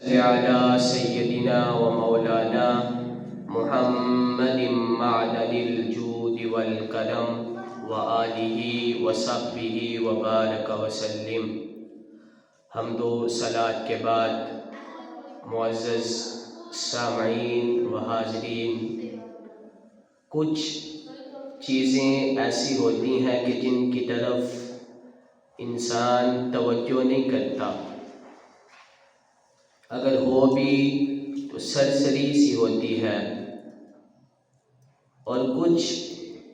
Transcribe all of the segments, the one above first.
على سيدنا ومولانا محمد معدن الجود والكرم وآلہ وصحبہ وبارک وسلم۔ حمد و صلاۃ کے بعد معزز سامعین و حاضرین، کچھ چیزیں ایسی ہوتی ہیں کہ جن کی طرف انسان توجہ نہیں کرتا، اگر ہو بھی تو سرسری سی ہوتی ہے، اور کچھ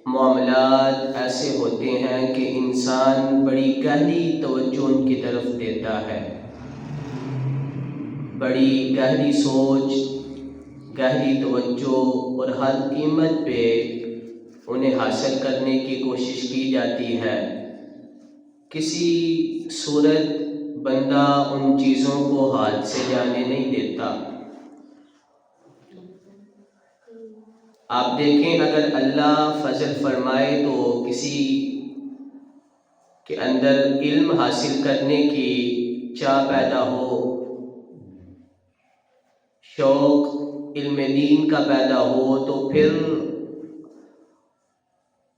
معاملات ایسے ہوتے ہیں کہ انسان بڑی گہری توجہ ان کی طرف دیتا ہے، بڑی گہری سوچ، گہری توجہ، اور ہر قیمت پہ انہیں حاصل کرنے کی کوشش کی جاتی ہے۔ کسی صورت بندہ ان چیزوں کو ہاتھ سے جانے نہیں دیتا۔ آپ دیکھیں، اگر اللہ فضل فرمائے تو کسی کے اندر علم حاصل کرنے کی چاہ پیدا ہو، شوق علم دین کا پیدا ہو، تو پھر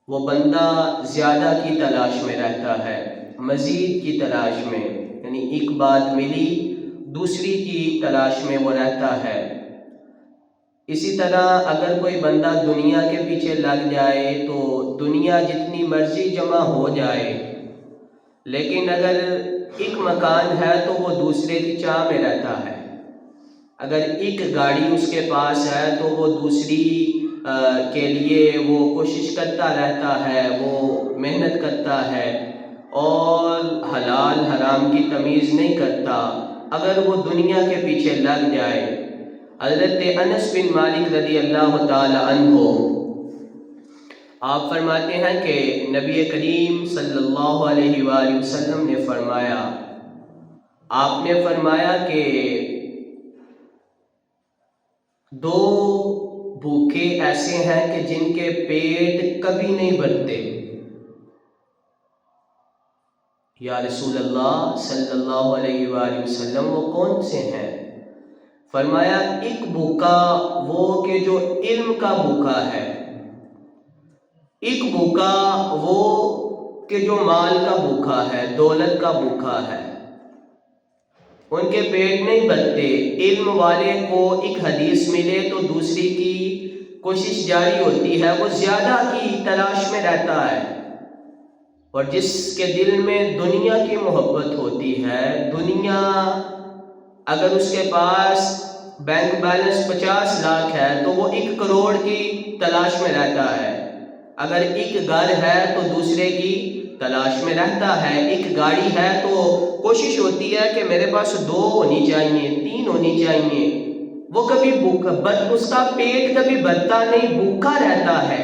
وہ بندہ زیادہ کی تلاش میں رہتا ہے، مزید کی تلاش میں، یعنی ایک بات ملی دوسری کی تلاش میں وہ رہتا ہے۔ اسی طرح اگر کوئی بندہ دنیا کے پیچھے لگ جائے تو دنیا جتنی مرضی جمع ہو جائے، لیکن اگر ایک مکان ہے تو وہ دوسرے کی چاہ میں رہتا ہے۔ اگر ایک گاڑی اس کے پاس ہے تو وہ دوسری کے لیے وہ کوشش کرتا رہتا ہے، وہ محنت کرتا ہے، اور حلال حرام کی تمیز نہیں کرتا اگر وہ دنیا کے پیچھے لگ جائے۔ حضرت انس بن مالک رضی اللہ تعالی عنہ آپ فرماتے ہیں کہ نبی کریم صلی اللہ علیہ وآلہ وسلم نے فرمایا، آپ نے فرمایا کہ دو بھوکے ایسے ہیں کہ جن کے پیٹ کبھی نہیں بھرتے۔ یا رسول اللہ صلی اللہ علیہ وآلہ وسلم وہ کون سے ہیں؟ فرمایا، ایک بھوکا وہ کہ جو علم کا بھوکا ہے، ایک بھوکا وہ کہ جو مال کا بھوکا ہے، دولت کا بھوکا ہے، ان کے پیٹ نہیں بھرتے۔ علم والے کو ایک حدیث ملے تو دوسری کی کوشش جاری ہوتی ہے، وہ زیادہ کی تلاش میں رہتا ہے، اور جس کے دل میں دنیا کی محبت ہوتی ہے، دنیا اگر اس کے پاس بینک بیلنس 50 لاکھ ہے تو وہ 1 کروڑ کی تلاش میں رہتا ہے، اگر ایک گھر ہے تو دوسرے کی تلاش میں رہتا ہے، ایک گاڑی ہے تو کوشش ہوتی ہے کہ میرے پاس 2 ہونی چاہیے، 3 ہونی چاہیے۔ وہ کبھی اس کا پیٹ کبھی بھرتا نہیں، بھوکا رہتا ہے۔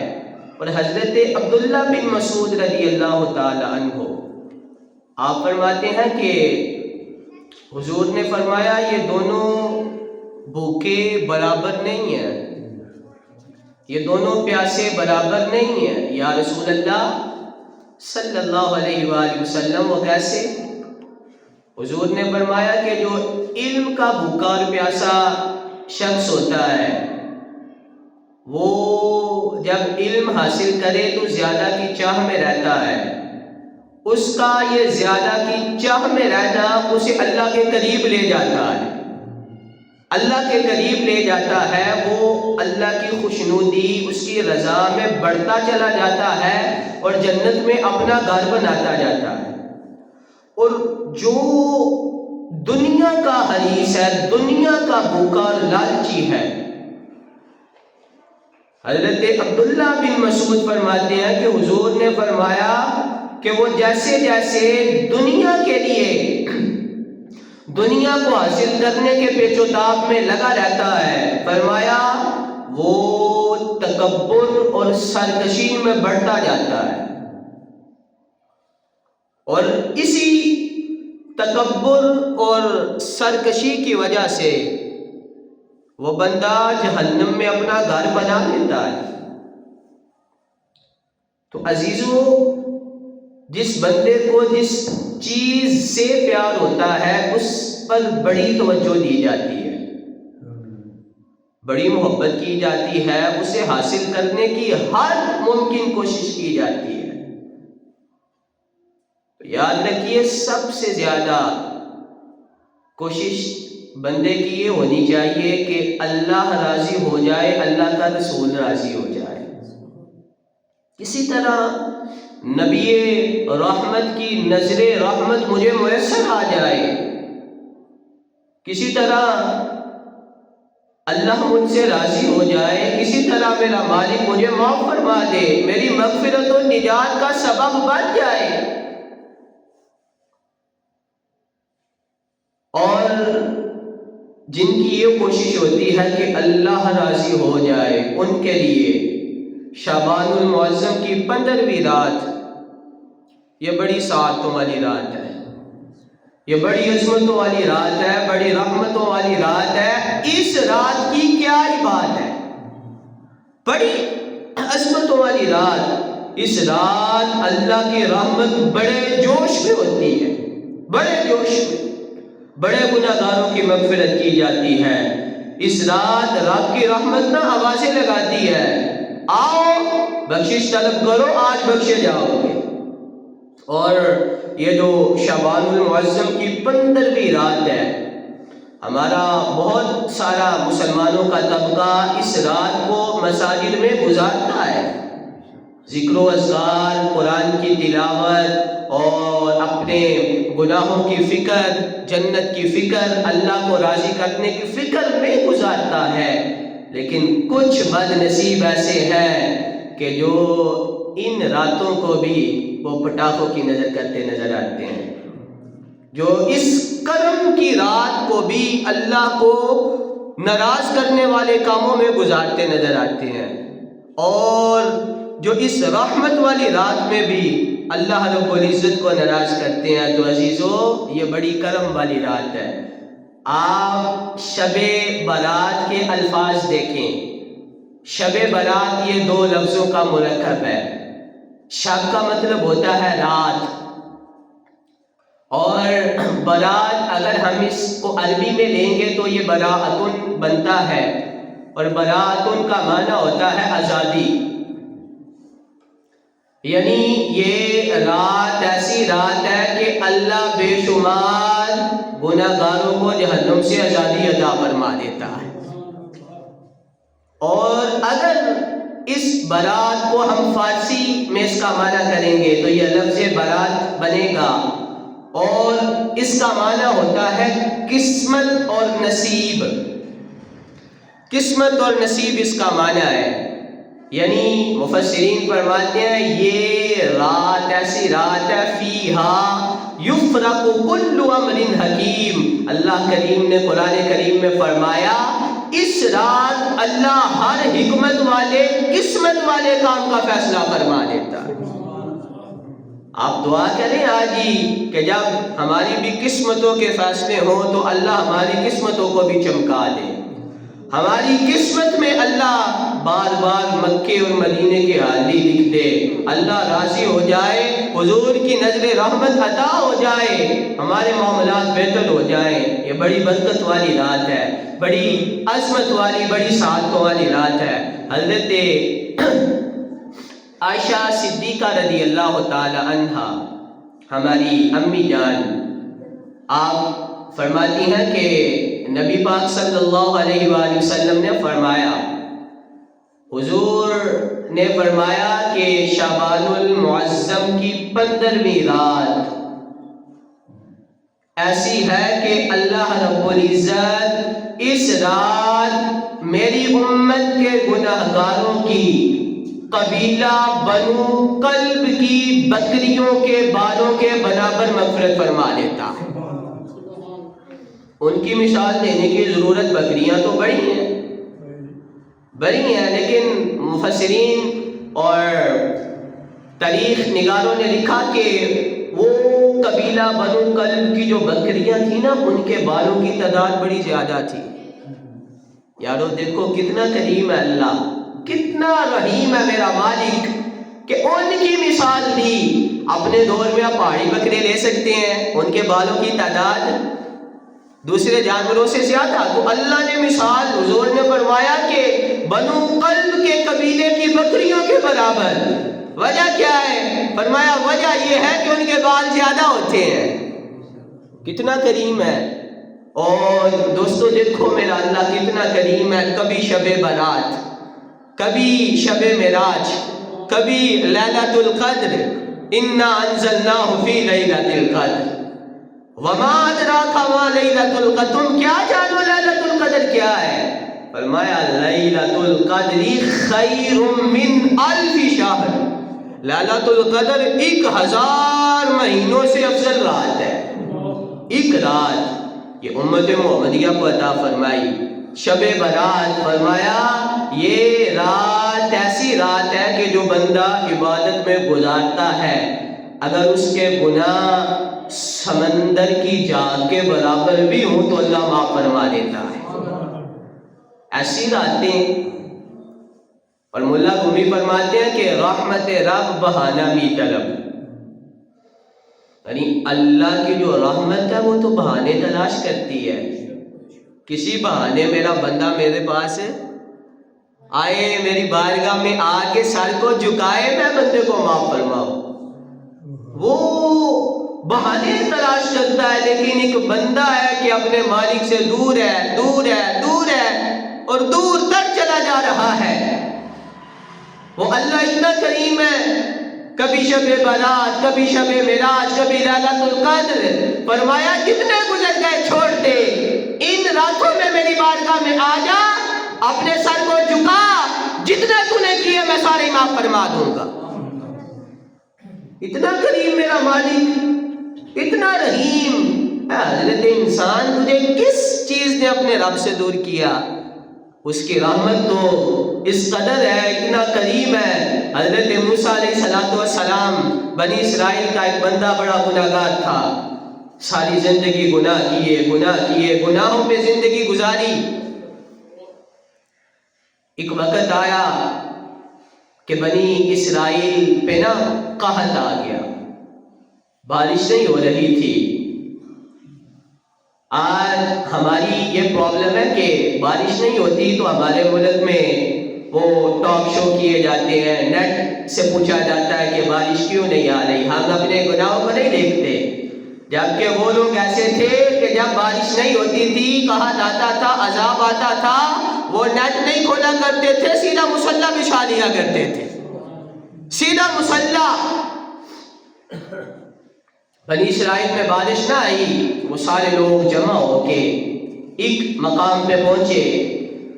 اور حضرت عبداللہ بن مسعود رضی اللہ تعالی عنہ آپ فرماتے ہیں کہ حضور نے فرمایا، یہ دونوں بھوکے برابر نہیں ہیں، یہ دونوں پیاسے برابر نہیں ہیں۔ یا رسول اللہ صلی اللہ علیہ وآلہ وسلم وہ کیسے؟ حضور نے فرمایا کہ جو علم کا بھوکا اور پیاسا شخص ہوتا ہے، وہ جب علم حاصل کرے تو زیادہ کی چاہ میں رہتا ہے، اس کا یہ زیادہ کی چاہ میں رہنا اسے اللہ کے قریب لے جاتا ہے، اللہ کے قریب لے جاتا ہے، وہ اللہ کی خوشنودی، اس کی رضا میں بڑھتا چلا جاتا ہے، اور جنت میں اپنا گھر بناتا جاتا ہے۔ اور جو دنیا کا حریص ہے، دنیا کا بھوکا اور لالچی ہے، حضرت عبداللہ بن مسعود فرماتے ہیں کہ حضور نے فرمایا کہ وہ جیسے جیسے دنیا کے لیے، دنیا کو حاصل کرنے کے پیچ و تاب میں لگا رہتا ہے، فرمایا وہ تکبر اور سرکشی میں بڑھتا جاتا ہے، اور اسی تکبر اور سرکشی کی وجہ سے وہ بندہ جہنم میں اپنا گھر بنا لیتا ہے۔ تو عزیزو، جس بندے کو جس چیز سے پیار ہوتا ہے اس پر بڑی توجہ دی جاتی ہے، بڑی محبت کی جاتی ہے، اسے حاصل کرنے کی ہر ممکن کوشش کی جاتی ہے۔ تو یاد رکھیے، سب سے زیادہ کوشش بندے کی یہ ہونی چاہیے کہ اللہ راضی ہو جائے، اللہ کا رسول راضی ہو جائے۔ کسی طرح نبی رحمت کی نظر رحمت مجھے میسر آ جائے، کسی طرح اللہ مجھ سے راضی ہو جائے، کسی طرح میرا مالک مجھے معاف فرما دے، میری مغفرت و نجات کا سبب بن جائے۔ اور جن کی یہ کوشش ہوتی ہے کہ اللہ راضی ہو جائے، ان کے لیے شعبان المعظم کی 15ویں رات یہ بڑی سعادتوں والی رات ہے، یہ بڑی عظمتوں والی رات ہے، بڑی رحمتوں والی رات ہے۔ اس رات کی کیا ہی بات ہے، بڑی عظمتوں والی رات۔ اس رات اللہ کی رحمت بڑے جوش میں ہوتی ہے، بڑے جوش میں، بڑے گناہگاروں کی مغفرت کی جاتی ہے۔ اس رات رب کی رحمت نہ آوازیں لگاتی ہے، آؤ بخشش طلب کرو، آج بخشے جاؤ گے۔ اور یہ جو شعبان المعظم کی 15ویں رات ہے، ہمارا بہت سارا مسلمانوں کا طبقہ اس رات کو مساجد میں گزارتا ہے، ذکر و اذکار، قرآن کی تلاوت اور اپنے گناہوں کی فکر، جنت کی فکر، اللہ کو راضی کرنے کی فکر میں گزارتا ہے۔ لیکن کچھ بد نصیب ایسے ہیں کہ جو ان راتوں کو بھی وہ پٹاخوں کی نظر کرتے نظر آتے ہیں، جو اس کرم کی رات کو بھی اللہ کو ناراض کرنے والے کاموں میں گزارتے نظر آتے ہیں، اور جو اس رحمت والی رات میں بھی اللہ رب العزت کو ناراض کرتے ہیں۔ تو عزیزو، یہ بڑی کرم والی رات ہے۔ آپ شب برات کے الفاظ دیکھیں، شب برات یہ 2 لفظوں کا مرکب ہے۔ شب کا مطلب ہوتا ہے رات، اور برات اگر ہم اس کو عربی میں لیں گے تو یہ براءتن بنتا ہے، اور براءتن کا معنی ہوتا ہے آزادی۔ یعنی یہ رات ایسی رات ہے کہ اللہ بے شمار گناہگاروں کو جہنم سے آزادی عطا فرما دیتا ہے۔ اور اگر اس برات کو ہم فارسی میں اس کا معنی کریں گے تو یہ لفظ برات بنے گا، اور اس کا معنی ہوتا ہے قسمت اور نصیب۔ قسمت اور نصیب اس کا معنی ہے۔ یعنی مفسرین فرماتے ہیں یہ رات ایسی رات ہے، فیہا یفرق کل امر حکیم۔ اللہ کریم نے قرآن کریم میں فرمایا اس رات اللہ ہر حکمت والے، قسمت والے کام کا فیصلہ فرما دیتا ہے۔ آپ دعا کریں آج ہی کہ جب ہماری بھی قسمتوں کے فیصلے ہوں تو اللہ ہماری قسمتوں کو بھی چمکا دے، ہماری قسمت میں اللہ بار بار مکے اور مدینے کے حالی لکھ دے، اللہ راضی ہو جائے، حضور کی نظر رحمت عطا ہو جائے، ہمارے معاملات بہتر ہو جائیں۔ یہ بڑی برکت والی رات ہے، بڑی عظمت والی، بڑی سعادتوں والی رات ہے۔ حضرت عائشہ صدیقہ رضی اللہ تعالی عنہا، ہماری امی جان، آپ فرماتی ہیں کہ نبی پاک صلی اللہ علیہ وآلہ وسلم نے فرمایا، حضور نے فرمایا کہ شعبان المعظم کی 15ویں رات ایسی ہے کہ اللہ رب العزت اس رات میری امت کے گناہگاروں کی قبیلہ بنو کلب کی بکریوں کے بالوں کے برابر مغفرت فرما دیتا ہے۔ ان کی مثال دینے کی ضرورت، بکریاں تو بڑی ہیں، لیکن مفسرین اور تاریخ نگاروں نے لکھا کہ وہ قبیلہ بنو کلب کی جو بکریاں تھیں نا، ان کے بالوں کی تعداد بڑی زیادہ تھی۔ یارو دیکھو کتنا کریم ہے اللہ، کتنا رحیم ہے میرا مالک کہ ان کی مثال دی۔ اپنے دور میں آپ پہاڑی بکرے لے سکتے ہیں، ان کے بالوں کی تعداد دوسرے جانوروں سے زیادہ. تو اللہ نے مثال حضور نے فرمایا کہ بنو قلب کے قبیلے کی بکریوں کے برابر. وجہ کیا ہے؟ فرمایا وجہ یہ ہے کہ ان کے بال زیادہ ہوتے ہیں. کتنا کریم ہے. اور دوستو دیکھو میرا اللہ کتنا کریم ہے. کبھی شب برات، کبھی شب معراج، کبھی لیلۃ القدر، انا انزلناہ فی لیلۃ القدر وما ادراک ما لیلۃ القدر. تم کیا جانو لیلۃ القدر کیا ہے؟ فرمایا لیلۃ القدر خیر من الف شہر. لیلۃ القدر 1000 مہینوں سے افضل رات ہے. ایک رات یہ امت محمدیہ کو عطا فرمائی. شب برات فرمایا یہ رات ایسی رات ہے کہ جو بندہ عبادت میں گزارتا ہے اگر اس کے گناہ سمندر کی جھاگ کے برابر بھی ہوں تو اللہ معاف فرما دیتا ہے. ایسی راتیں. اور ملا رومی فرماتے ہیں کہ رحمت رب بہانہ بھی طلب، یعنی اللہ کی جو رحمت ہے وہ تو بہانے تلاش کرتی ہے. کسی بہانے میرا بندہ میرے پاس آئے، میری بارگاہ میں آ کے سر کو جھکائے، میں بندے کو معاف فرماؤں. وہ بہانے تلاش کرتا ہے. لیکن ایک بندہ ہے کہ اپنے مالک سے دور ہے، دور ہے، دور ہے اور دور تک چلا جا رہا ہے. وہ اللہ اتنا کریم ہے. کبھی شب برات، کبھی شب معراج، کبھی لیلۃ القدر. فرمایا جتنے گزر گئے چھوڑ دے، ان راتوں میں میری بارگاہ میں آ جا، اپنے سر کو جھکا، جتنے تو نے کیے میں سارے معاف فرما دوں گا. اتنا کریم میرا مالک، اتنا رحیم. حضرت انسان تجھے کس چیز نے اپنے رب سے دور کیا؟ اس کی رحمت تو اس قدر ہے، اتنا کریم ہے. حضرت موسیٰ علیہ السلام بنی اسرائیل کا ایک بندہ بڑا گناہگار تھا. ساری زندگی گناہ کیے، گناہ کیے، گناہوں پہ زندگی گزاری. ایک وقت آیا کہ بنی اسرائیل پہ نا قحط آ گیا، بارش نہیں ہو رہی تھی. آج ہماری یہ پرابلم ہے کہ بارش نہیں ہوتی تو ہمارے ملک میں وہ ٹاک شو کیے جاتے ہیں، نیٹ سے پوچھا جاتا ہے کہ بارش کیوں نہیں آ رہی. ہم اپنے گناہوں کو نہیں دیکھتے. جبکہ وہ لوگ ایسے تھے کہ جب بارش نہیں ہوتی تھی، قحط آتا تھا، عذاب آتا تھا، وہ نیٹ نہیں کھولا کرتے تھے، سیدھا مصلی بچھا لیا کرتے تھے، سیدھا مصلی. بنی اسرائیل میں بارش نہ آئی، وہ سارے لوگ جمع ہو کے ایک مقام پہ پہنچے.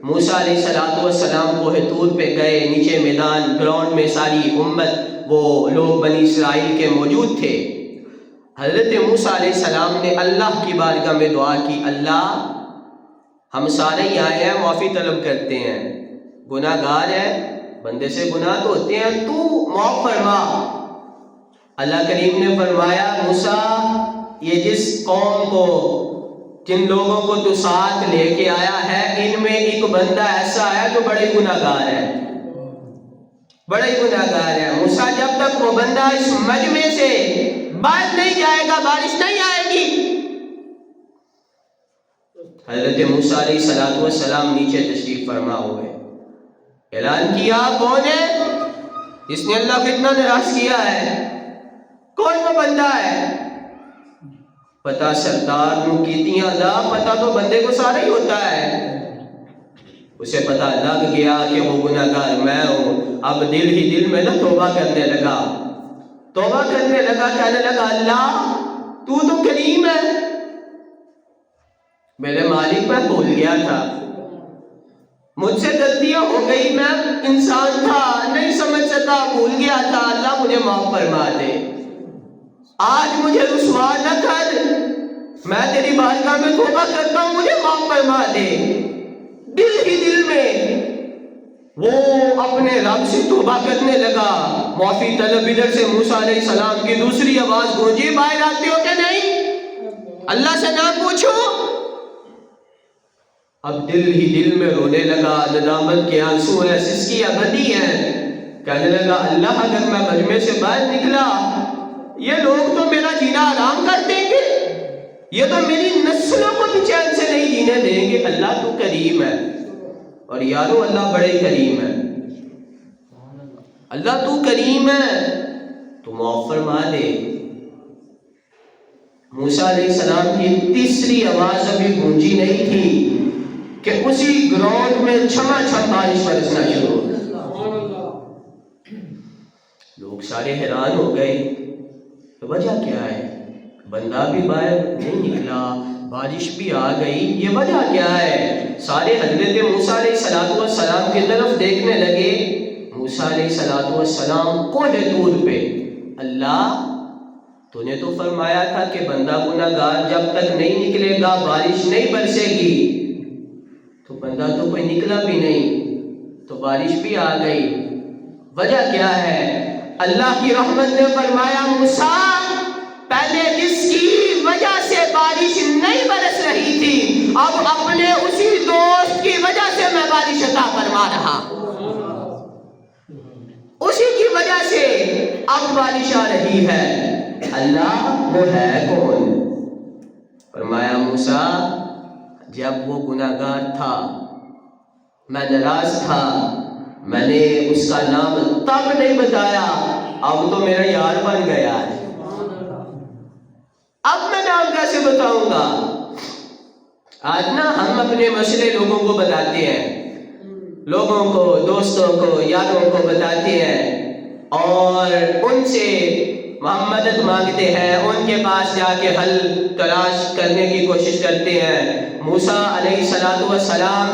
موسیٰ علیہ السلام کوہ طور پہ گئے، نیچے میدان گراؤنڈ میں ساری امت وہ لوگ بنی اسرائیل کے موجود تھے. حضرت موسیٰ علیہ السلام نے اللہ کی بارگاہ میں دعا کی، اللہ ہم سارے ہی آئے ہیں، معافی طلب کرتے ہیں، گناہ گار ہیں، بندے سے گناہ تو ہوتے ہیں، تو معاف فرما. اللہ کریم نے فرمایا موسیٰ یہ جس قوم کو، جن لوگوں کو تو ساتھ لے کے آیا ہے، ان میں ایک بندہ ایسا ہے جو بڑے گناہ گار ہے، بڑے گناہ گار ہے. موسیٰ جب تک وہ بندہ اس مجمع سے باہر نہیں جائے گا بارش نہیں آئے گی. حضرت موسیٰ علیہ السلام نیچے تشریف فرما ہوئے، اعلان کیا کون ہے جس نے اللہ کو اتنا ناراض کیا ہے؟ کون وہ بندہ ہے؟ پتا سردار نو کیتیاں دا، پتا تو بندے کو سارا ہی ہوتا ہے. اسے پتا لگ گیا کہ وہ گناہگار میں ہوں. اب دل ہی دل میں نہ توبہ کرنے لگا، توبہ کرنے لگا، کہنے لگا اللہ تو کریم ہے، میرے مالک میں بھول گیا تھا، مجھ سے غلطیاں ہو گئی، میں انسان تھا نہیں سمجھ سکا، بھول گیا تھا، اللہ مجھے معاف فرما دے. آج مجھے رسوا نہ کر، میں تیری بارگاہ میں توبہ کرتا ہوں، مجھے معاف فرما دے. دل ہی دل میں وہ اپنے رب سے توبہ کرنے لگا، معافی طلب. ادھر سے موسیٰ علیہ السلام کی دوسری آواز گونجی، باہر آتے ہو کہ نہیں؟ اللہ سے نہ پوچھو. اب دل ہی دل میں رونے لگا، ندامت کے آنسو ہیں، سسکی ابدی ہیں. کہنے لگا اللہ اگر میں مجمع سے باہر نکلا یہ لوگ تو میرا جینا حرام کر دیں گے، یہ تو میری نسلوں کو بھی چین سے نہیں جینے دیں گے۔ اللہ تو کریم ہے، اور یارو اللہ بڑے کریم ہے، اللہ تو کریم ہے تو معاف فرما دے۔ موسیٰ علیہ السلام کی تیسری آواز ابھی گونجی نہیں تھی کہ اسی گراؤنڈ میں چھما چھم بارش برسنا شروع ہو گئی۔ لوگ سارے حیران ہو گئے، تو وجہ کیا ہے؟ بندہ بھی باہر نہیں نکلا، بارش بھی آ گئی، یہ وجہ کیا ہے؟ سارے حضرت موسیٰ علیہ السلام کی طرف دیکھنے لگے۔ موسیٰ علیہ السلام کوہ طور پہ، اللہ تو نے تو فرمایا تھا کہ بندہ گناہگار جب تک نہیں نکلے گا بارش نہیں برسے گی، تو بندہ تو کوئی نکلا بھی نہیں، تو بارش بھی آ گئی، وجہ کیا ہے؟ اللہ کی رحمت نے فرمایا موسیٰ پہلے جس کی وجہ سے بارش نہیں برس رہی تھی، اب اپنے اسی دوست کی وجہ سے میں بارش عطا فرما رہا، اسی کی وجہ سے اب بارش آ رہی ہے۔ اللہ وہ ہے کون؟ فرمایا موسیٰ جب وہ گناہگار تھا، میں ناراض تھا، میں نے اس کا نام تب نہیں بتایا، اب تو میرا یار بن گیا ہے، اب میں نام کیسے بتاؤں گا؟ آج نا ہم اپنے مسئلے لوگوں کو بتاتے ہیں، لوگوں کو، دوستوں کو، یاروں کو بتاتے ہیں اور ان سے مدد مانگتے ہیں، ان کے پاس جا کے حل تلاش کرنے کی کوشش کرتے ہیں۔ موسیٰ علیہ السلام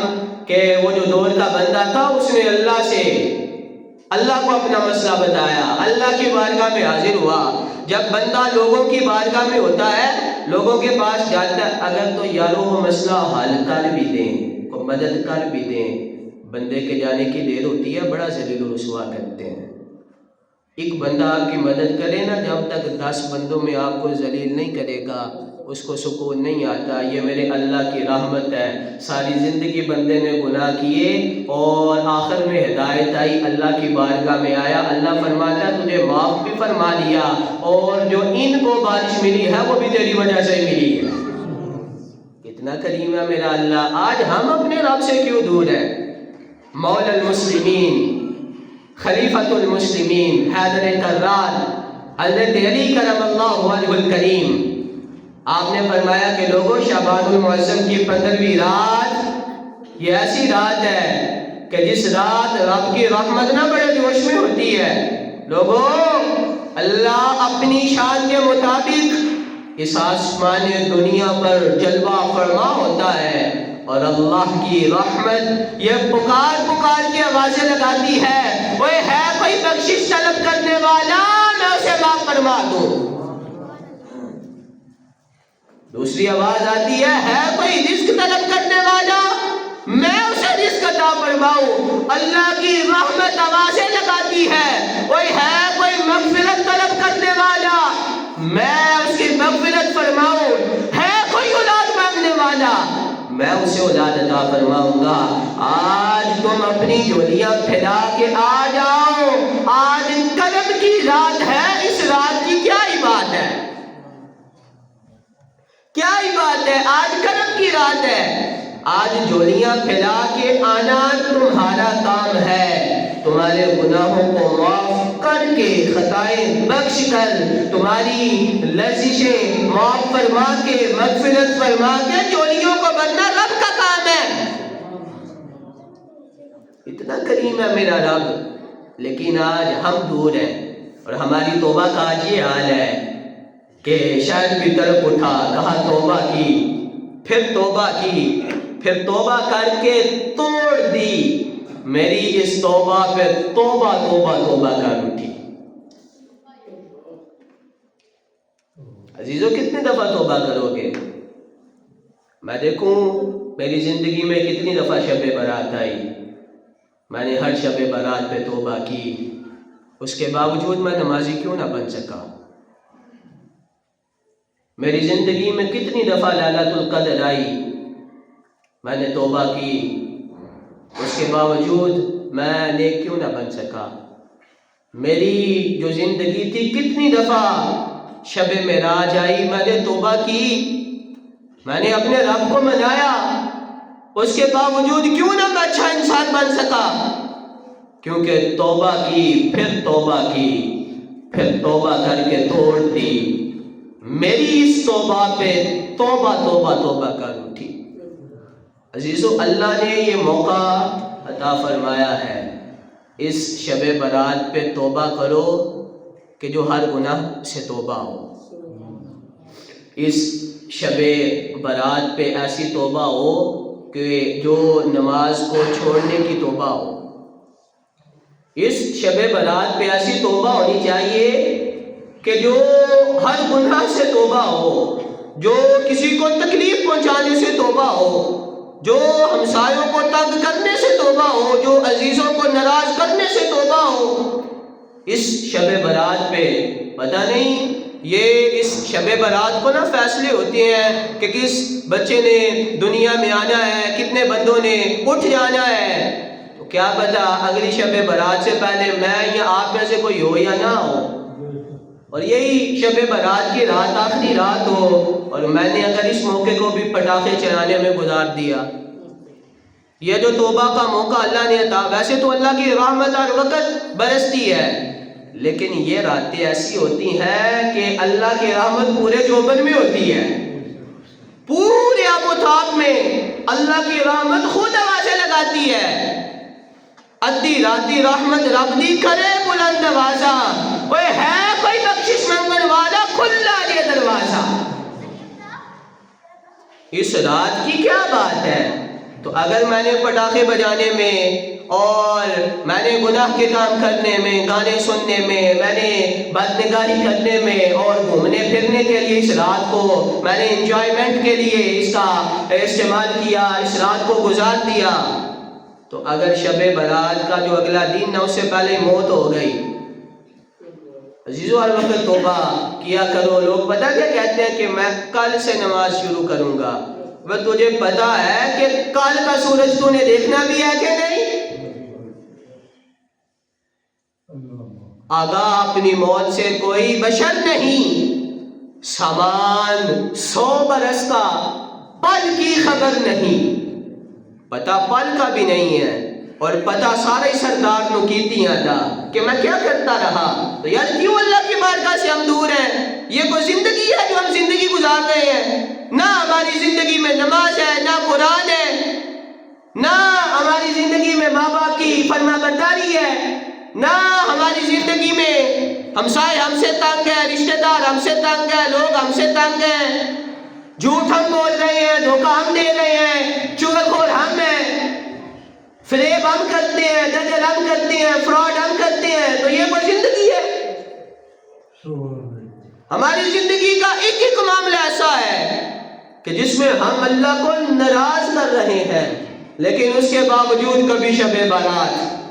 کے وہ جو دور کا بندہ تھا، اس نے اللہ کو اپنا مسئلہ بتایا، اللہ کی بارگاہ میں حاضر ہوا۔ جب بندہ لوگوں کی بارگاہ میں ہوتا ہے، لوگوں کے پاس جاتا ہے، اگر تو یاروں وہ مسئلہ حل کر بھی دیں، کو مدد کر بھی دیں، بندے کے جانے کی دیر ہوتی ہے، بڑا ذلیل و رسوا کرتے ہیں۔ ایک بندہ آپ کی مدد کرے نا، جب تک 10 بندوں میں آپ کو ذلیل نہیں کرے گا، اس کو سکون نہیں آتا۔ یہ میرے اللہ کی رحمت ہے، ساری زندگی بندے نے گناہ کیے اور آخر میں ہدایت آئی، اللہ کی بارگاہ میں آیا، اللہ فرماتا تجھے معاف بھی فرما دیا، اور جو ان کو بارش ملی ہے وہ بھی تیری وجہ سے ملی ہے۔ کتنا کریم ہے میرا اللہ۔ آج ہم اپنے رب سے کیوں دور ہیں؟ مولا المسلمین، خلیفۃ المسلمین، حیدر کرار، حضرت علی کرم اللہ وجہہ الکریم، آپ نے فرمایا کہ لوگوں شعبان المعظم کی 15ویں رات یہ ایسی رات ہے کہ جس رات رب کی رحمت نہ بڑے جوش میں ہوتی ہے۔ لوگوں اللہ اپنی شان کے مطابق اس آسمان دنیا پر جلوہ فرما ہوتا ہے، اور اللہ کی رحمت یہ پکار پکار کے آوازیں لگاتی ہے، وہ ہے کوئی بخشش طلب کرنے والا، میں اسے معاف فرما دوں۔ دوسری آواز آتی ہے کوئی رزق طلب کرنے والا، میں اسے رزق عطا فرماؤں۔ اللہ کی رحمت آوازیں لگاتی ہے، وہ ہے کوئی مغفرت طلب کرنے والا، میں اس کی مغفرت فرماؤں۔ ہے کوئی اولاد مانگنے والا، میں اسے اولاد عطا فرماؤں گا۔ آج تم اپنی جھولیاں پھیلا کے آ جاؤ، آج کرم کی رات ہے، اس رات کی کیا ہی بات ہے، کیا ہی بات ہے، آج کرم کی رات ہے۔ آج جھولیاں پھیلا کے آنا تمہارا کام ہے، تمہارے گناہوں کو معاف کر کے، خطائیں بخش کر، تمہاری لرزشیں معاف فرما کے، مغفرت فرما کے جھولیوں کو بھرنا رب کا کام ہے۔ اتنا کریم ہے میرا رب، لیکن آج ہم دور ہیں، اور ہماری توبہ کا آج یہ حال ہے کہ شاید بھی طرف اٹھا، کہا توبہ کی، پھر توبہ کی، پھر توبہ کر کے توڑ دی، میری اس توبہ پہ توبہ توبہ توبہ کر اٹھی۔ عزیزوں کتنی دفعہ توبہ کرو گے؟ میں دیکھوں میری زندگی میں کتنی دفعہ شب برات آئی، میں نے ہر شب برات پہ توبہ کی، اس کے باوجود میں نمازی کیوں نہ بن سکا؟ میری زندگی میں کتنی دفعہ لیلۃ القدر آئی، میں نے توبہ کی، اس کے باوجود میں نیک کیوں نہ بن سکا؟ میری جو زندگی تھی کتنی دفعہ شب معراج آئی، میں نے توبہ کی، میں نے اپنے رب کو منایا، اس کے باوجود کیوں نہ میں اچھا انسان بن سکا؟ کیونکہ توبہ کی، پھر توبہ کی، پھر توبہ کر کے توڑ دی۔ میری اس توبہ پہ توبہ توبہ توبہ کر اٹھی۔ عزیزو، اللہ نے یہ موقع عطا فرمایا ہے، اس شب برات پہ توبہ کرو کہ جو ہر گناہ سے توبہ ہو۔ اس شب برات پہ ایسی توبہ ہو کہ جو نماز کو چھوڑنے کی توبہ ہو۔ اس شب برات پہ ایسی توبہ ہونی چاہیے کہ جو ہر گناہ سے توبہ ہو، جو کسی کو تکلیف پہنچانے سے توبہ ہو، جو ہمسایوں کو تنگ کرنے سے توبہ ہو، جو عزیزوں کو ناراض کرنے سے توبہ ہو۔ اس شب برات پہ پتہ نہیں، یہ اس شب برات کو نا فیصلے ہوتے ہیں کہ کس بچے نے دنیا میں آنا ہے، کتنے بندوں نے اٹھ جانا ہے۔ تو کیا پتہ اگلی شب برات سے پہلے میں یا آپ میں سے کوئی ہو یا نہ ہو، اور یہی شب برات کی رات آخری رات ہو اور میں نے اگر اس موقع کو بھی پٹاخے چلانے میں گزار دیا۔ یہ جو توبہ کا موقع اللہ نے عطا، ویسے تو اللہ کی رحمت ہر وقت برستی ہے، لیکن یہ راتیں ایسی ہوتی ہیں کہ اللہ کی رحمت پورے جوبن میں ہوتی ہے، پورے آب و تاب میں اللہ کی رحمت خود آوازیں لگاتی ہے۔ ادھی راتی رحمت رب دی کرے بلند آوازہ، کوئی ہے کوئی بخشش منگن والا، کھلا یہ دروازہ۔ اس رات کی کیا بات ہے؟ تو اگر میں نے پٹاخے بجانے میں اور میں نے گناہ کے کام کرنے میں، گانے سننے میں، میں نے بدنگاری کرنے میں اور گھومنے پھرنے کے لیے اس رات کو میں نے انجوائمنٹ کے لیے اس کا استعمال کیا، اس رات کو گزار دیا، تو اگر شب برات کا جو اگلا دن نہ، اس سے پہلے موت ہو گئی۔ عزیزو، ہر وقت توبہ کیا کرو۔ لوگ پتہ کیا کہتے ہیں کہ میں کل سے نماز شروع کروں گا۔ وہ تجھے پتا ہے کہ کل کا سورج تو نے دیکھنا بھی ہے کہ نہیں؟ آگاہ اپنی موت سے کوئی بشر نہیں، سامان 100 برس کا، پل کی خبر نہیں۔ پتہ پل کا بھی نہیں ہے، اور پتہ سارے سردار نو کیتیاں دا کہ میں کیا کرتا رہا۔ تو یار کیوں اللہ کی بارگاہ سے ہم دور ہیں؟ یہ کوئی زندگی ہے جو ہم زندگی گزار رہے ہیں؟ نہ ہماری زندگی میں نماز ہے، نہ قرآن ہے، نہ ہماری زندگی میں ماں باپ کی فرما برداری ہے، نہ ہماری زندگی میں ہمسائے ہم سے تنگ ہے، رشتہ دار ہم سے تنگ ہے، لوگ ہم سے تنگ ہیں، جھوٹ ہم بول رہے ہیں، دھوکہ ہم دے رہے ہیں، چغل خور ہم ہیں، فریب ہم کرتے ہیں، دجل ہم کرتے ہیں، فراڈ ہم کرتے ہیں۔ تو یہ کوئی زندگی ہے؟ ہماری زندگی کا ایک ایک معاملہ ایسا ہے کہ جس میں ہم اللہ کو ناراض کر رہے ہیں، لیکن اس کے باوجود کبھی شب برات،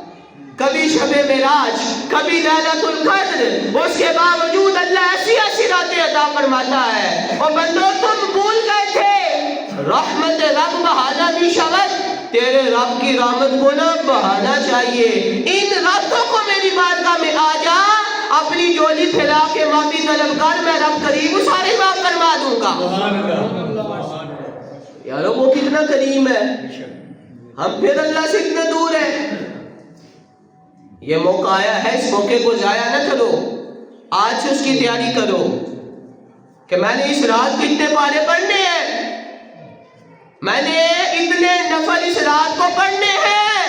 کبھی شب معراج، کبھی لیلۃ القدر، اس کے باوجود اللہ ایسی ایسی راتیں عطا فرماتا ہے۔ اور بندو، تم بھول گئے تھے رحمت رب بہانا بھی شود، تیرے رب کی رحمت کو نہ بہانا چاہیے۔ ان راتوں کو میری بارگاہ میں آ جا، اپنی جولی پھیلا کے معافی طلب کر، میں رب کریم سارے معاف فرما دوں گا۔ یارو وہ کتنا کریم ہے، ہم پھر اللہ سے اتنے دور ہیں۔ یہ موقع آیا ہے، اس موقع کو ضائع نہ کرو، آج سے اس کی تیاری کرو کہ میں نے اس رات کو اتنے پارے پڑھنے ہیں، میں نے اتنے نفل اس رات کو پڑھنے ہیں،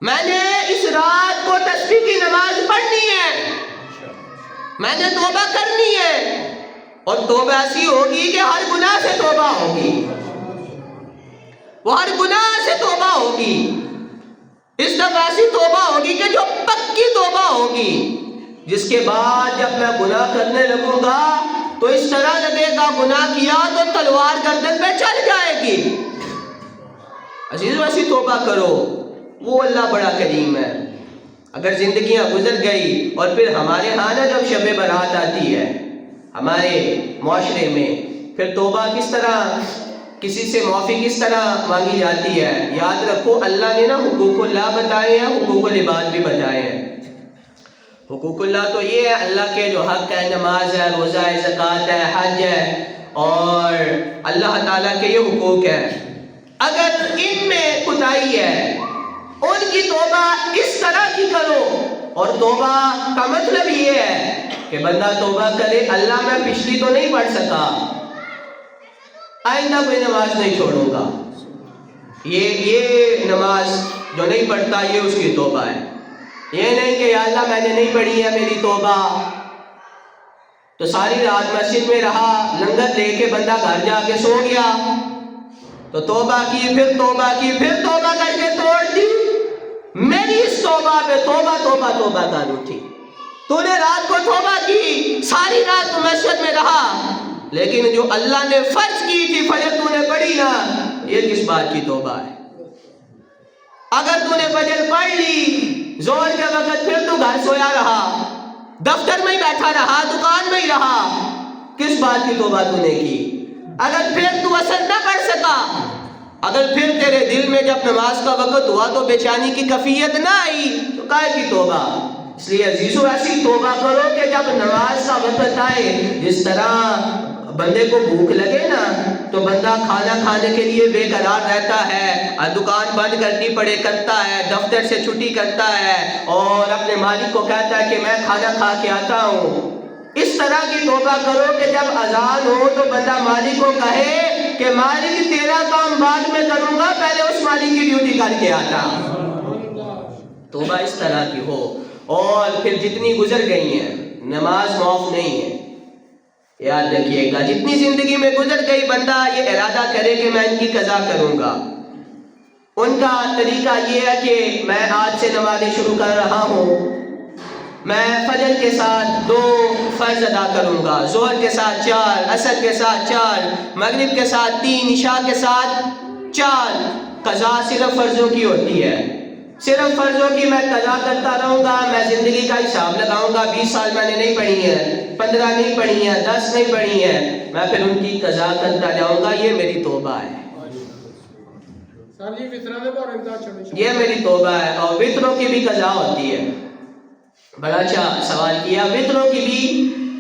میں نے اس رات کو تسبیح کی نماز پڑھنی ہے، میں نے توبہ کرنی ہے، اور توبہ ایسی ہوگی کہ ہر گناہ سے توبہ ہوگی، وہ ہر گناہ سے توبہ ہوگی۔ اس دفعہ ایسی توبہ ہوگی کہ جو پکی توبہ ہوگی، جس کے بعد جب میں گناہ کرنے لگوں گا تو اس طرح لگے گا گناہ کیا تو تلوار گردن پہ چل جائے گی۔ عزیزو، ایسی توبہ کرو، وہ اللہ بڑا کریم ہے۔ اگر زندگیاں گزر گئی اور پھر ہمارے ہاں نا جب شب برات آتی ہے ہمارے معاشرے میں، پھر توبہ کس طرح، کسی سے معافی کس طرح مانگی جاتی ہے؟ یاد رکھو، اللہ نے نا حقوق اللہ بتائے ہیں، حقوق العباد بھی بتائے ہیں۔ حقوق اللہ تو یہ ہے اللہ کے جو حق ہے، نماز ہے، روزہ ہے، زکوٰۃ ہے، حج ہے، اور اللہ تعالیٰ کے یہ حقوق ہے۔ اگر ان میں کوتاہی ہے، ان کی توبہ اس طرح کی کرو، اور توبہ کا مطلب یہ ہے کہ بندہ توبہ کرے، اللہ میں پچھلی تو نہیں پڑھ سکا، آئندہ کوئی نماز نہیں چھوڑوں گا، یہ نماز جو نہیں پڑھتا یہ اس کی توبہ ہے۔ یہ نہیں کہ یا اللہ میں نے نہیں پڑھی ہے میری توبہ، تو ساری رات مسجد میں رہا، لنگر لے کے بندہ گھر جا کے سو گیا، تو توبہ کی، پھر توبہ کی، پھر توبہ کر کے توڑ دی۔ میری اس توبہ پہ توبہ توبہ توبہ کر اٹھی۔ تو نے رات کو توبہ کی، ساری رات تو مسجد میں رہا، لیکن جو اللہ نے فرض کی تھی فجر تو نے پڑھی نا، یہ کس بات کی توبہ ہے؟ اگر تو نے فجر پڑھ لی، زور کے وقت پھر تو گھر سویا رہا، دفتر میں ہی بیٹھا رہا، دکان میں ہی رہا، کس بات کی توبہ تو نے کی؟ اگر پھر تو اثر نہ پڑھ سکا، اگر پھر تیرے دل میں جب نماز کا وقت ہوا تو بے چینی کی کیفیت نہ آئی، تو کائے کی توبہ؟ اس لیے عزیزو ایسی توبہ کرو کہ جب نماز کا وقت آئے، جس طرح بندے کو بھوک لگے نا تو بندہ کھانا کھانے کے لیے بے قرار رہتا ہے، دکان بند کرنی پڑے کرتا ہے، دفتر سے چھٹی کرتا ہے، اور اپنے مالک کو کہتا ہے کہ میں کھانا کھا کے آتا ہوں۔ اس طرح کی توبہ کرو کہ جب اذان ہو تو بندہ مالک کو کہے کہ مالک تیرا کام بعد میں کروں گا، پہلے اس مالک کی ڈیوٹی کر کے آتا۔ توبہ اس طرح کی ہو، اور پھر جتنی گزر گئی ہیں نماز معاف نہیں ہے، یاد رکھیے گا۔ جتنی زندگی میں گزر گئی بندہ یہ ارادہ کرے کہ میں ان کی قضا کروں گا۔ ان کا طریقہ یہ ہے کہ میں آج سے نمازیں شروع کر رہا ہوں، میں فجر کے ساتھ 2 فرض ادا کروں گا، ظہر کے ساتھ 4، عصر کے ساتھ 4، مغرب کے ساتھ 3، عشاء کے ساتھ 4۔ قضا صرف فرضوں کی ہوتی ہے، صرف فرضوں کی میں قضا کرتا رہوں گا۔ میں زندگی کا حساب لگاؤں گا، 20 سال میں نے نہیں پڑھی ہے، 15 نہیں پڑھی ہے، 10 نہیں پڑھی ہے، میں پھر ان کی قضا کرتا جاؤں گا۔ یہ میری توبہ ہے، یہ میری توبہ ہے۔ اور وطروں کی بھی قضا ہوتی ہے۔ بڑا اچھا سوال کیا۔ وطروں کی بھی،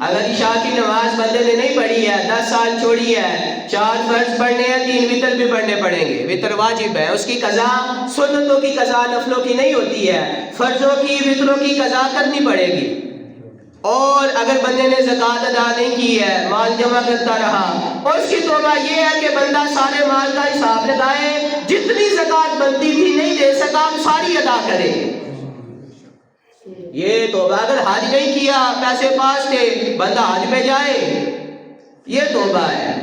اگر عشاء کی نماز بندے نے نہیں پڑھی ہے، 10 سال چھوڑی ہے، 4 فرض پڑھنے ہیں، 3 وطر بھی پڑھنے پڑیں گے، وطر واجب ہے، اس کی قضا سنتوں کی قضا نفلوں کی نہیں ہوتی ہے، فرضوں کی، وطروں کی قضا کرنی پڑے گی۔ اور اگر بندے نے زکوٰۃ ادا نہیں کی ہے، مال جمع کرتا رہا، اور اس کی توبہ یہ ہے کہ بندہ سارے مال کا حساب لگائے، جتنی زکوٰۃ بنتی تھی نہیں دے سکا، ساری ادا کرے۔ یہ توبہ۔ اگر حج نہیں کیا، پیسے پاس تھے، بندہ حج میں جائے، یہ توبہ ہے۔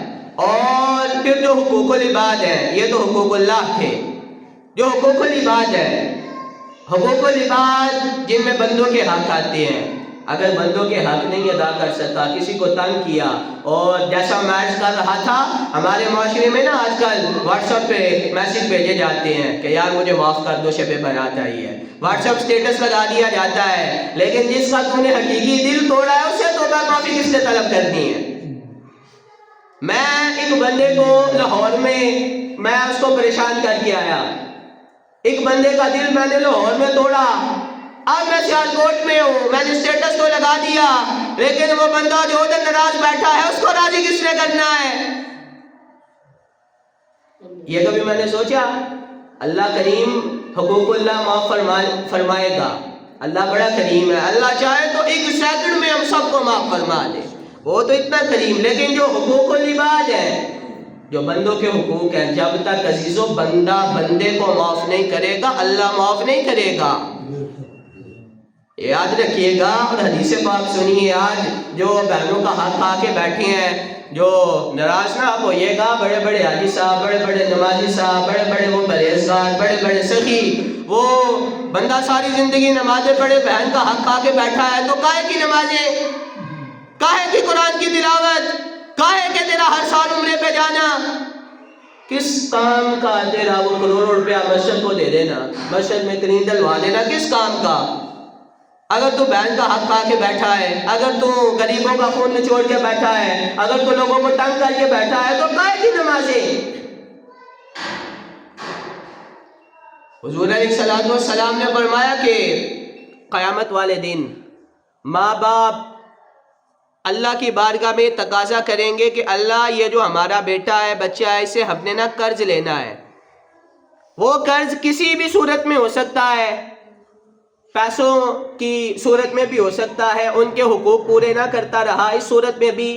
اور پھر جو حقوق العباد ہیں، یہ تو حقوق اللہ تھے۔ جو حقوق العباد ہے، حقوق العباد جن میں بندوں کے حق آتے ہیں، اگر بندوں کے حق نہیں ادا کر سکا، کسی کو تنگ کیا، اور جیسا میں عرض کر رہا تھا، ہمارے معاشرے میں نا آج کل واٹس ایپ پہ میسج بھیجے جاتے ہیں کہ یار مجھے معاف کر دو، شب برات آئی ہے، واٹس ایپ سٹیٹس لگا دیا جاتا ہے، لیکن جس کا تم نے حقیقی دل توڑا ہے اسے توبہ معافی کس نے طلب کرنی ہے؟ میں ایک بندے کو لاہور میں اس کو پریشان کر کے آیا، ایک بندے کا دل میں نے لاہور میں توڑا، اب میں سیالکوٹ میں ہوں، میں نے سٹیٹس تو لگا دیا، لیکن وہ بندہ جو ادھر ناراض بیٹھا ہے اس کو راضی کس نے کرنا ہے؟ یہ کبھی میں نے سوچا؟ اللہ کریم حقوق اللہ معاف فرمائے گا، اللہ بڑا کریم ہے، اللہ چاہے تو 1 سیکنڈ میں ہم سب کو معاف فرما دے، وہ تو اتنا کریم۔ لیکن جو حقوق العباد ہے، جو بندوں کے حقوق ہیں، جب تک عزیزو بندہ بندے کو معاف نہیں کرے گا، اللہ معاف نہیں کرے گا، یاد رکھیے گا۔ اور حدیث پاک سنیے، آج جو بہنوں کا حق کھا کے بیٹھے ہیں، جو ناراض نہ آپ ہوئیے گا، بڑے بڑے حاجی صاحب، بڑے بڑے نمازی صاحب، بڑے بڑے وہ پرہیزگار، بڑے بڑے سخی، وہ بندہ ساری زندگی نمازیں پڑھے، بہن کا حق کھا کے بیٹھا ہے، تو کاہے کی نمازیں، کاہے کی قرآن کی تلاوت، کاہے کہ تیرا ہر سال عمرے پہ جانا، کس کام کا تیرا وہ کروڑوں روپیہ مسجد کو دے دینا، مسجد میں کریم ڈلوا دینا، کس کام کا؟ اگر تو بہن کا حق کھا کے بیٹھا ہے، اگر تو غریبوں کا خون نچوڑ کے بیٹھا ہے، اگر تو لوگوں کو تنگ کر کے بیٹھا ہے، تو کائے کی نمازیں؟ حضور علیہ السلام نے فرمایا کہ قیامت والے دن ماں باپ اللہ کی بارگاہ میں تقاضا کریں گے کہ اللہ یہ جو ہمارا بیٹا ہے بچہ ہے اسے ہم نے نہ قرض لینا ہے. وہ قرض کسی بھی صورت میں ہو سکتا ہے, پیسوں کی صورت میں بھی ہو سکتا ہے, ان کے حقوق پورے نہ کرتا رہا اس صورت میں بھی,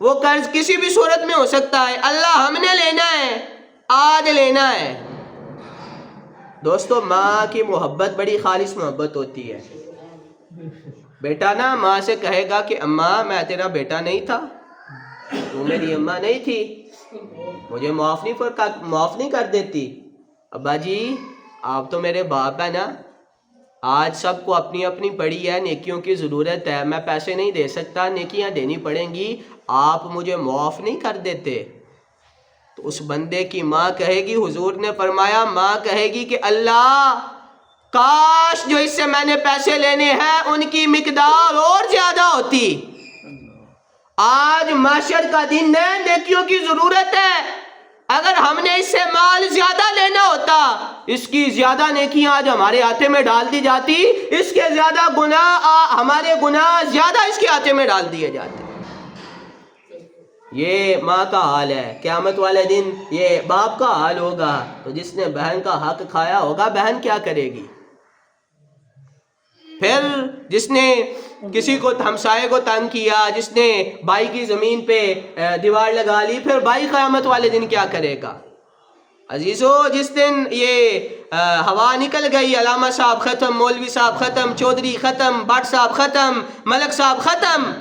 وہ قرض کسی بھی صورت میں ہو سکتا ہے. اللہ ہم نے لینا ہے, آج لینا ہے. دوستو ماں کی محبت بڑی خالص محبت ہوتی ہے. بیٹا نا ماں سے کہے گا کہ اماں میں تیرا بیٹا نہیں تھا, تو میری اماں نہیں تھی, مجھے معاف نہیں کر دیتی. ابا جی آپ تو میرے باپ ہیں نا, آج سب کو اپنی اپنی پڑی ہے, نیکیوں کی ضرورت ہے, میں پیسے نہیں دے سکتا, نیکیاں دینی پڑیں گی, آپ مجھے معاف نہیں کر دیتے. تو اس بندے کی ماں کہے گی, حضور نے فرمایا ماں کہے گی کہ اللہ کاش جو اس سے میں نے پیسے لینے ہیں ان کی مقدار اور زیادہ ہوتی. آج معاشر کا دن ہے, نیکیوں کی ضرورت ہے, اگر ہم نے اس سے مال زیادہ لینا ہوتا, اس کی زیادہ نیکیاں آج ہمارے ہاتھے میں ڈال دی جاتی, اس کے زیادہ گناہ ہمارے گناہ زیادہ اس کے ہاتھے میں ڈال دیے جاتے. یہ ماں کا حال ہے. قیامت والے دن یہ باپ کا حال ہوگا. تو جس نے بہن کا حق کھایا ہوگا بہن کیا کرے گی؟ پھر جس نے کسی کو ہمسائے کو تنگ کیا, جس نے بھائی کی زمین پہ دیوار لگا لی, پھر بھائی قیامت والے دن کیا کرے گا؟ عزیزو جس دن یہ ہوا نکل گئی, علامہ صاحب ختم, مولوی صاحب ختم, چودھری ختم, بٹ صاحب ختم, ملک صاحب ختم,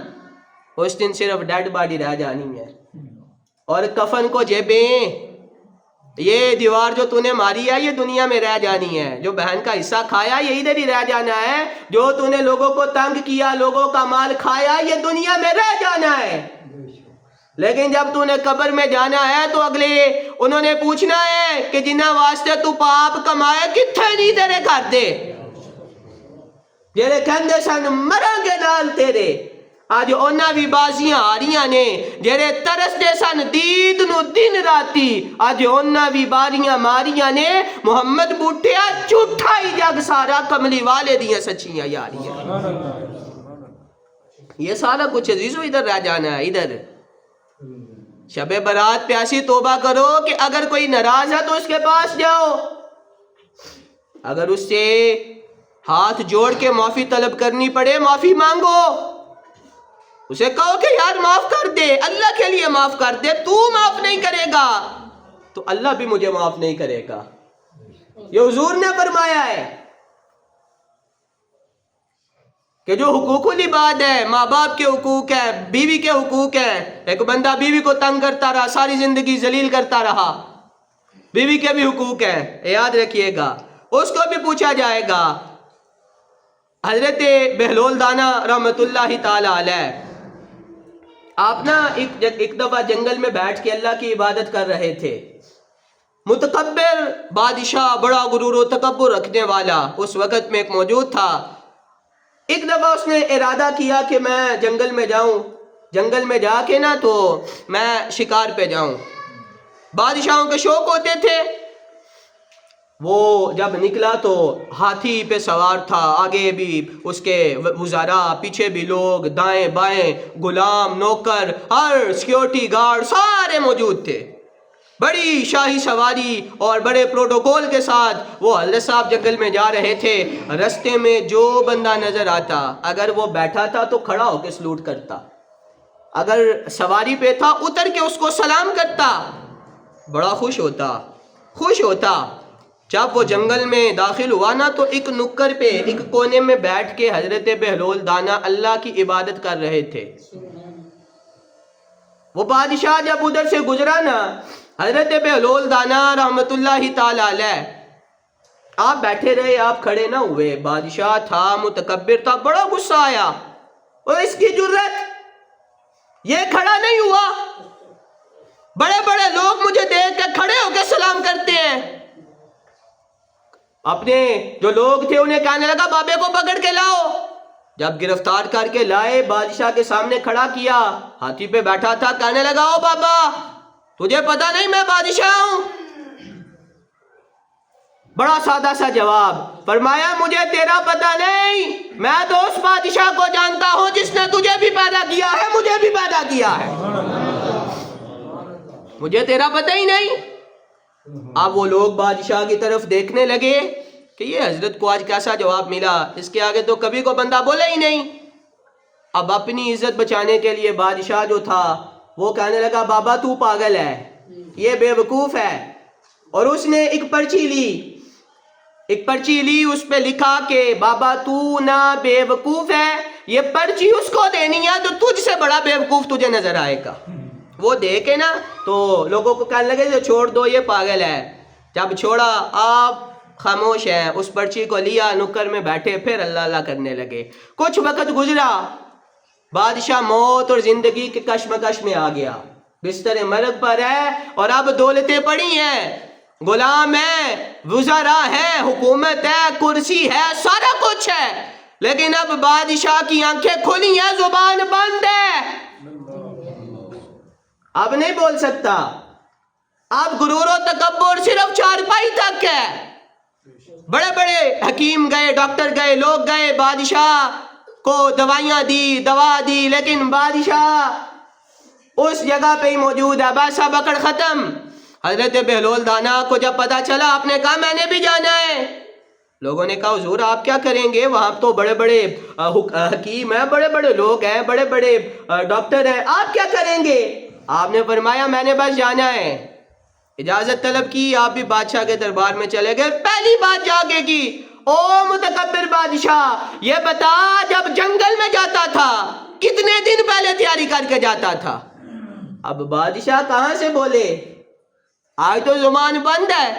اس دن صرف ڈیڈ باڈی رہ جانی ہے اور کفن کو جیبیں. یہ دیوار جو تو نے ماری ہے یہ دنیا میں رہ جانی ہے, جو بہن کا حصہ کھایا یہ ادھر ہی رہ جانا ہے, جو تو نے لوگوں کو تنگ کیا, لوگوں کا مال کھایا, یہ دنیا میں رہ جانا ہے. لیکن جب تو نے قبر میں جانا ہے تو اگلے انہوں نے پوچھنا ہے کہ جنہ واسطے تو پاپ کمائے کتھے نہیں تیرے گھر دے, جیرے کہندے سن مران گے نال تیرے, آج اونا بھی بازیاں آ رہیاں نے, جیرے ترس دے سن دید نو دن راتی, آج اونا بھی باریاں ماریاں نے, محمد بوٹیا جھوٹا ہی جگ سارا, کملی والے دیاں سچیاں یاریاں. یہ سارا کچھ عزیزو ادھر رہ جانا ہے. ادھر شب برات پہ ایسی توبہ کرو کہ اگر کوئی ناراض ہے تو اس کے پاس جاؤ, اگر اس سے ہاتھ جوڑ کے معافی طلب کرنی پڑے معافی مانگو, اسے کہو کہ یار معاف کر دے, اللہ کے لیے معاف کر دے, تو معاف نہیں کرے گا تو اللہ بھی مجھے معاف نہیں کرے گا. یہ حضور نے فرمایا ہے کہ جو حقوق العباد ہے, ماں باپ کے حقوق ہیں, بیوی کے حقوق ہیں. ایک بندہ بیوی کو تنگ کرتا رہا, ساری زندگی ذلیل کرتا رہا, بیوی کے بھی حقوق ہیں, یاد رکھیے گا, اس کو بھی پوچھا جائے گا. حضرت بہلول دانا رحمت اللہ تعالی علیہ, آپ نا ایک دفعہ جنگل میں بیٹھ کے اللہ کی عبادت کر رہے تھے. متکبر بادشاہ, بڑا غرور و تکبر رکھنے والا اس وقت میں ایک موجود تھا. ایک دفعہ اس نے ارادہ کیا کہ میں جنگل میں جاؤں, جنگل میں جا کے نا تو میں شکار پہ جاؤں. بادشاہوں کے شوق ہوتے تھے. وہ جب نکلا تو ہاتھی پہ سوار تھا, آگے بھی اس کے وزراء, پیچھے بھی لوگ, دائیں بائیں غلام, نوکر, ہر سیکیورٹی گارڈ سارے موجود تھے. بڑی شاہی سواری اور بڑے پروٹوکول کے ساتھ وہ حضرت صاحب جنگل میں جا رہے تھے. رستے میں جو بندہ نظر آتا, اگر وہ بیٹھا تھا تو کھڑا ہو کے سلوٹ کرتا, اگر سواری پہ تھا اتر کے اس کو سلام کرتا, بڑا خوش ہوتا. جب وہ جنگل میں داخل ہوا نا تو ایک نکر پہ, ایک کونے میں بیٹھ کے حضرت بہلول دانا اللہ کی عبادت کر رہے تھے. وہ بادشاہ جب ادھر سے گزرا نا, حضرت بہلول دانا رحمت اللہ تعالی علیہ, آپ بیٹھے رہے, آپ کھڑے نہ ہوئے. بادشاہ تھا, متکبر تھا, بڑا غصہ آیا, اور اس کی جرت, یہ کھڑا نہیں ہوا. بڑے بڑے لوگ مجھے دیکھ کے کھڑے ہو کے سلام کرتے ہیں. اپنے جو لوگ تھے انہیں کہنے لگا بابے کو پکڑ کے لاؤ. جب گرفتار کر کے لائے, بادشاہ کے سامنے کھڑا کیا, ہاتھی پہ بیٹھا تھا, کہنے لگا او بابا تجھے پتا نہیں میں بادشاہ ہوں؟ بڑا سادہ سا جواب. فرمایا مجھے تیرا پتہ نہیں, میں تو اس بادشاہ کو جانتا ہوں جس نے تجھے بھی پیدا کیا ہے, مجھے بھی پیدا کیا ہے, مجھے تیرا پتہ ہی نہیں. اب وہ لوگ بادشاہ کی طرف دیکھنے لگے کہ یہ حضرت کو آج کیسا جواب ملا, اس کے آگے تو کبھی کو بندہ بولا ہی نہیں. اب اپنی عزت بچانے کے لیے بادشاہ جو تھا وہ کہنے لگا بابا تو پاگل ہے, یہ بے وقوف ہے. اور اس نے ایک پرچی لی, اس پہ لکھا کہ بابا تو نہ بے وقوف ہے, یہ پرچی اس کو دینی ہے تو تجھ سے بڑا بے وقوف تجھے نظر آئے گا. وہ دے کے نا تو لوگوں کو کہنے لگے چھوڑ دو یہ پاگل ہے. جب چھوڑا آپ خاموش ہیں, اس پرچی کو لیا, نکر میں بیٹھے, پھر اللہ اللہ کرنے لگے. کچھ وقت گزرا, بادشاہ موت اور زندگی کے کشمکش میں آ گیا, بستر مرگ پر ہے, اور اب دولتیں پڑی ہیں, غلام ہے, وزراء ہے, حکومت ہے, کرسی ہے, سارا کچھ ہے, لیکن اب بادشاہ کی آنکھیں کھلی ہیں, زبان بند ہے, اب نہیں بول سکتا. اب غرور و تکبر صرف چارپائی تک ہے. بڑے بڑے حکیم گئے, ڈاکٹر گئے, لوگ گئے, بادشاہ کو دوائیاں دی, دوا دی, لیکن بادشاہ اس جگہ پہ ہی موجود ہے. بادشاہ بکڑ ختم. حضرت بہلول دانا کو جب پتا چلا, آپ نے کہا میں نے بھی جانا ہے. لوگوں نے کہا حضور آپ کیا کریں گے, وہاں تو بڑے بڑے حکیم ہیں, بڑے بڑے لوگ ہیں, بڑے بڑے ڈاکٹر ہیں, آپ کیا کریں گے؟ آپ نے فرمایا میں نے بس جانا ہے. اجازت طلب کی, آپ بھی بادشاہ کے دربار میں چلے گئے. پہلی بات جا کے کی, او متکبر بادشاہ یہ بتا جب جنگل میں جاتا تھا کتنے دن پہلے تیاری کر کے جاتا تھا؟ اب بادشاہ کہاں سے بولے, آج تو زبان بند ہے,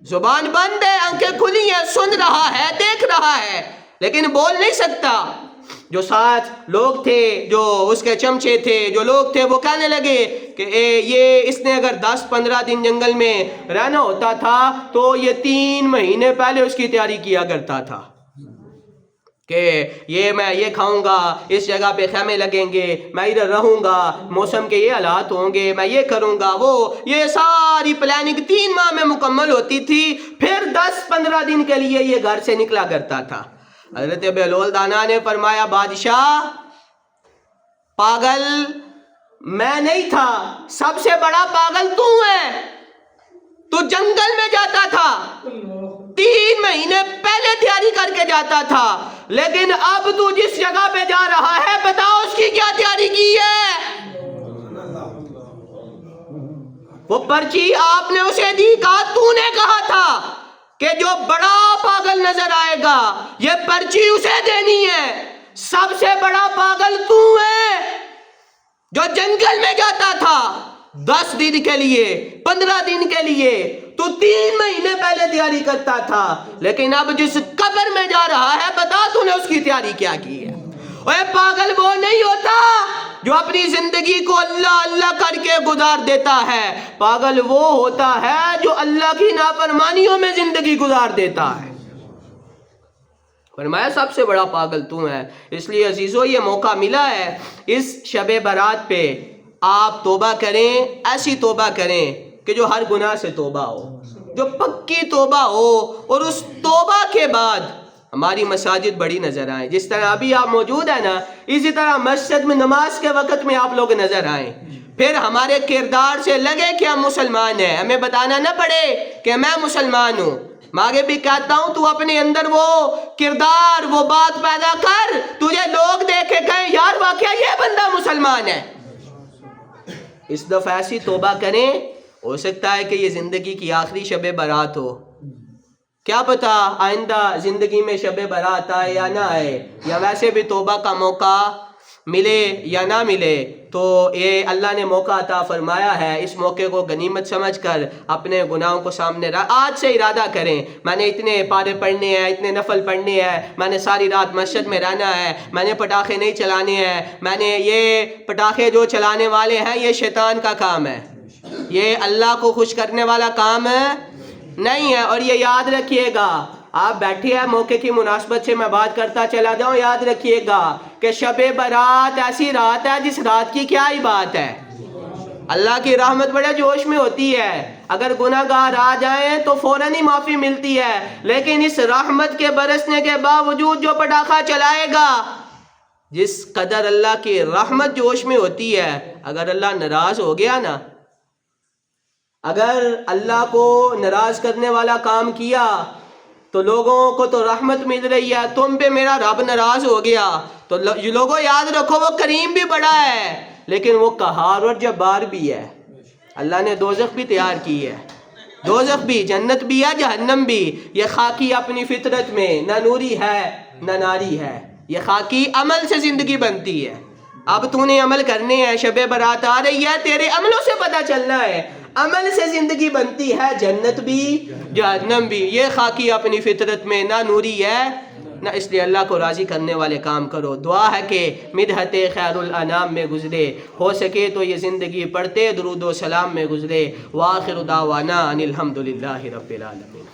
زبان بند ہے, آنکھیں کھلی ہیں, سن رہا ہے, دیکھ رہا ہے, لیکن بول نہیں سکتا. جو ساتھ لوگ تھے, جو اس کے چمچے تھے, جو لوگ تھے, وہ کہنے لگے کہ یہ اس نے اگر 10-15 دن جنگل میں رہنا ہوتا تھا تو یہ 3 مہینے پہلے اس کی تیاری کیا کرتا تھا کہ یہ میں یہ کھاؤں گا, اس جگہ پہ خیمے لگیں گے, میں ادھر رہوں گا, موسم کے یہ حالات ہوں گے, میں یہ کروں گا, وہ یہ ساری پلاننگ 3 ماہ میں مکمل ہوتی تھی. پھر 10-15 دن کے لیے یہ گھر سے نکلا کرتا تھا. حضرت بہلول دانا نے فرمایا بادشاہ پاگل میں نہیں تھا, سب سے بڑا پاگل تو ہے. تو جنگل میں جاتا تھا, 3 مہینے پہلے تیاری کر کے جاتا تھا, لیکن اب تو جس جگہ پہ جا رہا ہے بتاؤ اس کی کیا تیاری کی ہے؟ وہ پرچی آپ نے اسے دی, کہا تو نے کہا تھا کہ جو بڑا پاگل نظر آئے گا یہ پرچی اسے دینی ہے. سب سے بڑا پاگل تو ہے جو جنگل میں جاتا تھا 10 دن کے لیے, 15 دن کے لیے, تو 3 مہینے پہلے تیاری کرتا تھا, لیکن اب جس قبر میں جا رہا ہے بتا تو نے اس کی تیاری کیا کی ہے. اے پاگل وہ نہیں ہوتا جو اپنی زندگی کو اللہ اللہ کر کے گزار دیتا ہے, پاگل وہ ہوتا ہے جو اللہ کی نافرمانیوں میں زندگی گزار دیتا ہے. فرمایا سب سے بڑا پاگل تو ہے. اس لیے عزیزو یہ موقع ملا ہے اس شب برات پہ آپ توبہ کریں, ایسی توبہ کریں کہ جو ہر گناہ سے توبہ ہو, جو پکی توبہ ہو, اور اس توبہ کے بعد ہماری مساجد بڑی نظر آئیں. جس طرح ابھی آپ موجود ہیں نا, اسی طرح مسجد میں نماز کے وقت میں آپ لوگ نظر آئیں. پھر ہمارے کردار سے لگے کہ ہم مسلمان ہیں, ہمیں بتانا نہ پڑے کہ میں مسلمان ہوں. میں آگے بھی کہتا ہوں تو اپنے اندر وہ کردار, وہ بات پیدا کر, تجھے لوگ دیکھے کہیں یار واقعہ یہ بندہ مسلمان ہے. اس دفعہ ایسی توبہ کریں, ہو سکتا ہے کہ یہ زندگی کی آخری شب برات ہو, کیا پتا آئندہ زندگی میں شب برات آئے یا نہ آئے, یا ویسے بھی توبہ کا موقع ملے یا نہ ملے. تو یہ اللہ نے موقع عطا فرمایا ہے, اس موقع کو غنیمت سمجھ کر اپنے گناہوں کو سامنے آج سے ارادہ کریں, میں نے اتنے پارے پڑھنے ہیں, اتنے نفل پڑھنے ہیں, میں نے ساری رات مسجد میں رہنا ہے, میں نے پٹاخے نہیں چلانے ہیں, میں نے یہ پٹاخے جو چلانے والے ہیں یہ شیطان کا کام ہے, یہ اللہ کو خوش کرنے والا کام نہیں ہے. اور یہ یاد رکھیے گا, آپ بیٹھے ہیں موقع کی مناسبت سے میں بات کرتا چلا جاؤں, یاد رکھیے گا کہ شب برات ایسی رات ہے جس رات کی کیا ہی بات ہے, اللہ کی رحمت بڑے جوش میں ہوتی ہے، اگر گناہ گار آ جائیں تو فوراً ہی معافی ملتی ہے، لیکن اس رحمت کے برسنے کے باوجود جو پٹاخہ چلائے گا، جس قدر اللہ کی رحمت جوش میں ہوتی ہے، اگر اللہ ناراض ہو گیا نا، اگر اللہ کو ناراض کرنے والا کام کیا تو لوگوں کو تو رحمت مل رہی ہے، تم پہ میرا رب ناراض ہو گیا تو لوگوں یاد رکھو وہ کریم بھی بڑا ہے لیکن وہ قہار اور جبار بھی ہے۔ اللہ نے دوزخ بھی تیار کی ہے، دوزخ بھی، جنت بھی ہے، جہنم بھی۔ یہ خاکی اپنی فطرت میں نہ نوری ہے نہ ناری ہے، یہ خاکی عمل سے زندگی بنتی ہے۔ اب تو نے عمل کرنے ہیں، شب برات آ رہی ہے، تیرے عملوں سے پتہ چلنا ہے، عمل سے زندگی بنتی ہے، جنت بھی جہنم بھی۔ یہ خاکی اپنی فطرت میں نہ نوری ہے نہ، اس لیے اللہ کو راضی کرنے والے کام کرو۔ دعا ہے کہ مدحت خیر الانام میں گزرے، ہو سکے تو یہ زندگی پڑھتے درود و سلام میں گزرے۔ وآخر دعوانا ان الحمدللہ رب العالمین۔